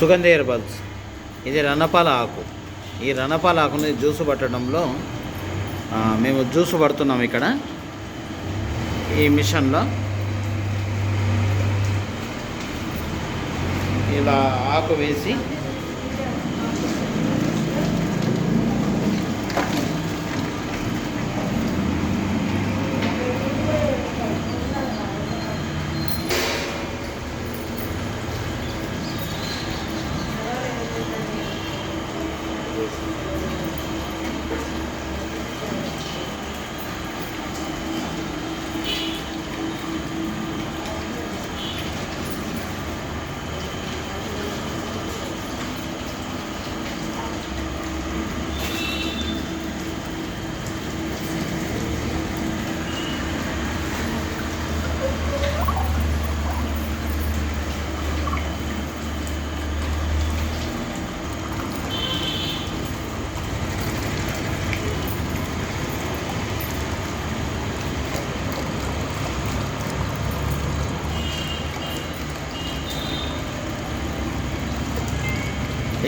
సుగంధ హెర్బల్స్. ఇది రణపాల ఆకు. ఈ రణపాల ఆకుని జ్యూసు పట్టడంలో మేము జ్యూసు పడుతున్నాం ఇక్కడ ఈ మిషన్లో. ఇలా ఆకు వేసి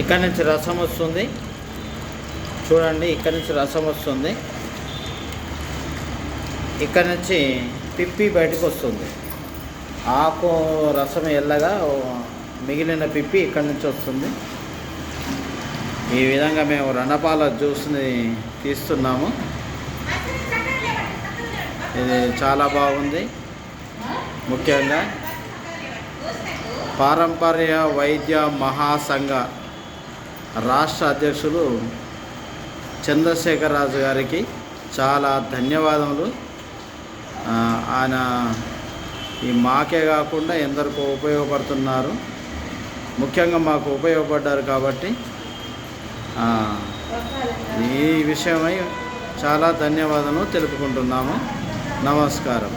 ఇక్కడ నుంచి రసం వస్తుంది చూడండి. ఇక్కడ నుంచి రసం వస్తుంది, ఇక్కడ నుంచి పిప్పి బయటకు వస్తుంది. ఆకు రసం ఎల్లగా మిగిలిన పిప్పి ఇక్కడ నుంచి వస్తుంది. ఈ విధంగా మేము రణపాల జ్యూస్ని తీస్తున్నాము. ఇది చాలా బాగుంది. ముఖ్యంగా పారంపర్య వైద్య మహాసంఘ రాష్ట్ర అధ్యక్షులు చంద్రశేఖర్ రాజు గారికి చాలా ధన్యవాదములు. ఆయన ఈ మాకే కాకుండా ఎందరికో ఉపయోగపడుతున్నారు. ముఖ్యంగా మాకు ఉపయోగపడ్డారు కాబట్టి ఈ విషయమై చాలా ధన్యవాదాలు తెలుపుకుంటున్నాము. నమస్కారం.